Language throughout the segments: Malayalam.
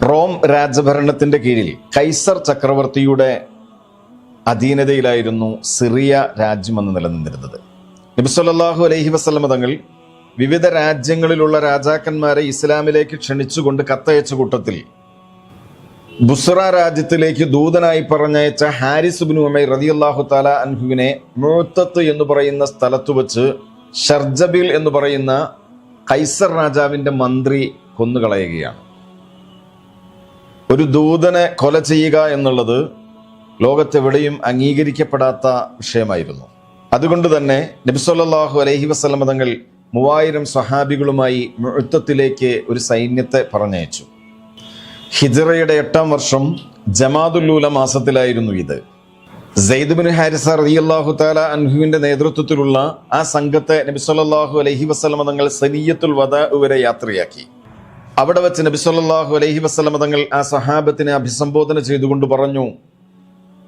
റോം രാജഭരണത്തിന്റെ കീഴിൽ കൈസർ ചക്രവർത്തിയുടെ അധീനതയിലായിരുന്നു സിറിയ രാജ്യമെന്ന് നിലനിന്നിരുന്നത്. നബി സല്ലല്ലാഹു അലൈഹി വസല്ലം തങ്ങൾ വിവിധ രാജ്യങ്ങളിലുള്ള രാജാക്കന്മാരെ ഇസ്ലാമിലേക്ക് ക്ഷണിച്ചുകൊണ്ട് കത്തയച്ച കൂട്ടത്തിൽ ബുസ്ര രാജ്യത്തിലേക്ക് ദൂതനായി പറഞ്ഞയച്ച ഹാരിസ് ഇബ്നു ഉമൈർ റളിയല്ലാഹു തആല അൻഹുവിനെ മുഅത്തത്ത് എന്ന് പറയുന്ന സ്ഥലത്ത് വെച്ച് ഷർജബിൽ എന്ന് പറയുന്ന കൈസർ രാജാവിന്റെ മന്ത്രി കൊന്നുകളയുകയാണ്. ഒരു ദൂതനെ കൊല ചെയ്യുക എന്നുള്ളത് ലോകത്തെവിടെയും അംഗീകരിക്കപ്പെടാത്ത വിഷയമായിരുന്നു. അതുകൊണ്ട് തന്നെ നബി സല്ലല്ലാഹു അലൈഹി വസല്ലം തങ്ങൾ 3000 സ്വഹാബികളുമായി മുഅത്തത്തിലേക്ക് ഒരു സൈന്യത്തെ പറഞ്ഞയച്ചു. ഹിജ്റയുടെ 8-ാം വർഷം ജമാദുൽ ഊല മാസത്തിലായിരുന്നു ഇത്. സെയ്ദ് ബിൻ ഹാരിസ റളിയല്ലാഹു തആല അൻഹുവിന്റെ നേതൃത്വത്തിലുള്ള ആ സംഘത്തെ നബി സല്ലല്ലാഹു അലൈഹി വസല്ലം തങ്ങൾ സനിയത്തുൽ വദാ വരെ യാത്രയാക്കി. അവിടെ വെച്ച് നബി സല്ലല്ലാഹു അലൈഹി വസല്ലം തങ്ങൾ ആ സഹാബത്തിനെ അഭിസംബോധന ചെയ്തുകൊണ്ട് പറഞ്ഞു,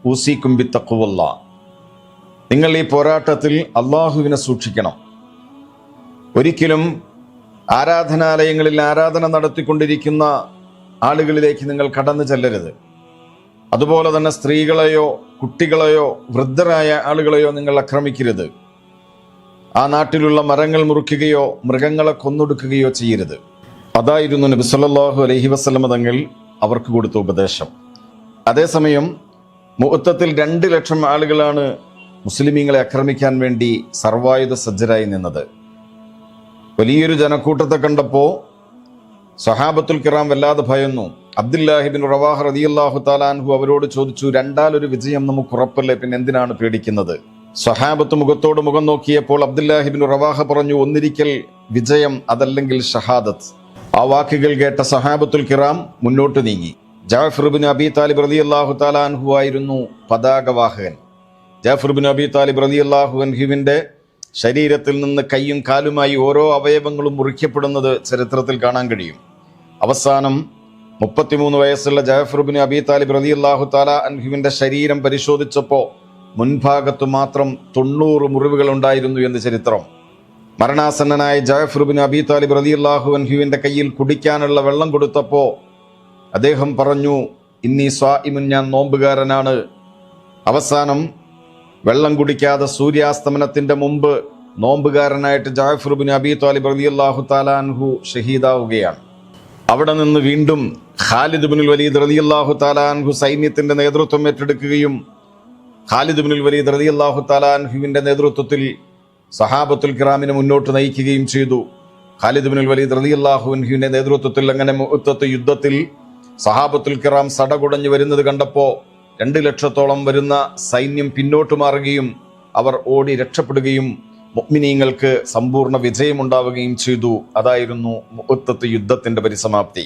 ഊസിക്കും ബിത്തഖ്വല്ലാ, നിങ്ങൾ ഈ പോരാട്ടത്തിൽ അള്ളാഹുവിനെ സൂക്ഷിക്കണം. ഒരിക്കലും ആരാധനാലയങ്ങളിൽ ആരാധന നടത്തിക്കൊണ്ടിരിക്കുന്ന ആളുകളിലേക്ക് നിങ്ങൾ കടന്നു ചെല്ലരുത്. അതുപോലെ തന്നെ സ്ത്രീകളെയോ കുട്ടികളെയോ വൃദ്ധരായ ആളുകളെയോ നിങ്ങൾ ആക്രമിക്കരുത്. ആ നാട്ടിലുള്ള മരങ്ങൾ മുറിക്കുകയോ മൃഗങ്ങളെ കൊന്നൊടുക്കുകയോ ചെയ്യരുത്. അതായിരുന്നു നബി സല്ലല്ലാഹു അലൈഹി വസല്ലം തങ്ങൾ അവർക്ക് കൊടുത്ത ഉപദേശം. അതേസമയം മുഅത്തത്തിൽ 2 ലക്ഷം ആളുകളാണ് മുസ്ലിമീങ്ങളെ ആക്രമിക്കാൻ വേണ്ടി സർവായുധ സജ്ജരായി നിന്നത്. വലിയൊരു ജനക്കൂട്ടത്തെ കണ്ടപ്പോൾ സ്വഹാബത്തുൽ കിറാം വല്ലാതെ ഭയന്നു. അബ്ദുല്ലാഹി ബിൻ റവാഹ റളിയല്ലാഹു തആല അൻഹു അവരോട് ചോദിച്ചു, 2 വിജയം നമുക്ക് ഉറപ്പല്ലേ, പിന്നെ എന്തിനാണ് പേടിക്കുന്നത്? സ്വഹാബത്ത് മുഖത്തോട് മുഖം നോക്കിയപ്പോൾ അബ്ദുല്ലാഹി ബിൻ റവാഹ പറഞ്ഞു, ഒന്നിരിക്കൽ വിജയം, അതല്ലെങ്കിൽ ഷഹാദത്ത്. ആ വാക്കുകൾ കേട്ട സ്വഹാബത്തുൽ കിറാം മുന്നോട്ട് നീങ്ങി. ജഅഫർ ബിൻ അബി താലിബ് റളിയല്ലാഹു തആല അൻഹു ആയിരുന്നു പതാകവാഹകൻ. ജഅഫർ ബിൻ അബി താലിബ് റളിയല്ലാഹു അൻഹുവിന്റെ ശരീരത്തിൽ നിന്ന് കൈയും കാലുമായി ഓരോ അവയവങ്ങളും മുറിക്കപ്പെടുന്നത് ചരിത്രത്തിൽ കാണാൻ കഴിയും. അവസാനം 33 വയസ്സുള്ള ജഅഫർ ബിൻ അബി താലിബ് റളിയല്ലാഹു തആല അൻഹുവിന്റെ ശരീരം പരിശോധിച്ചപ്പോൾ മുൻഭാഗത്ത് മാത്രം 90 മുറിവുകൾ ഉണ്ടായിരുന്നു എന്ന് ചരിത്രം. മരണാസന്നനായ ജഅഫർ ബിൻ അബി താലിബ് റളിയല്ലാഹു അൻഹുവിന്റെ കയ്യിൽ കുടിക്കാനുള്ള വെള്ളം കൊടുത്തപ്പോൾ അദ്ദേഹം പറഞ്ഞു, ഇന്നി സ്വാഇമുൻ, ഞാൻ നോമ്പുകാരനാണ്. അവസാനം വെള്ളം കുടിക്കാതെ സൂര്യാസ്തമനത്തിന്റെ മുമ്പ് നോമ്പുകാരനായിട്ട് ജഅഫർ ബിൻ അബി താലിബ് റളിയല്ലാഹു തആല അൻഹു ഷഹീദാവുകയാണ്. അവിടെ നിന്ന് വീണ്ടും ഖാലിദ് ബിനുൽ വലീദ് റളിയല്ലാഹു തആല അൻഹു സൈന്യത്തിന്റെ നേതൃത്വം ഏറ്റെടുക്കുകയും ഖാലിദ് ബിനുൽ വലീദ് റളിയല്ലാഹു തആല അൻഹുവിന്റെ നേതൃത്വത്തിൽ സഹാബത്തുൽ കിറാമിനെ മുന്നോട്ട് നയിക്കുകയും ചെയ്തു. ഖാലിദ് ബിനുൽ വലീദ് റളിയല്ലാഹു അൻഹുവിന്റെ നേതൃത്വത്തിൽ അങ്ങനെ മുഅത്തത്ത് യുദ്ധത്തിൽ സഹാബത്തുൽ കിറാം സടകുടഞ്ഞു വരുന്നത് കണ്ടപ്പോൾ 2 ലക്ഷത്തോളം വരുന്ന സൈന്യം പിന്നോട്ട് മാറുകയും അവർ ഓടി രക്ഷപ്പെടുകയും മുഅ്മിനീങ്ങൾക്ക് സമ്പൂർണ്ണ വിജയമുണ്ടാവുകയും ചെയ്തു. അതായിരുന്നു മുഅത്തത്ത് യുദ്ധത്തിന്റെ പരിസമാപ്തി.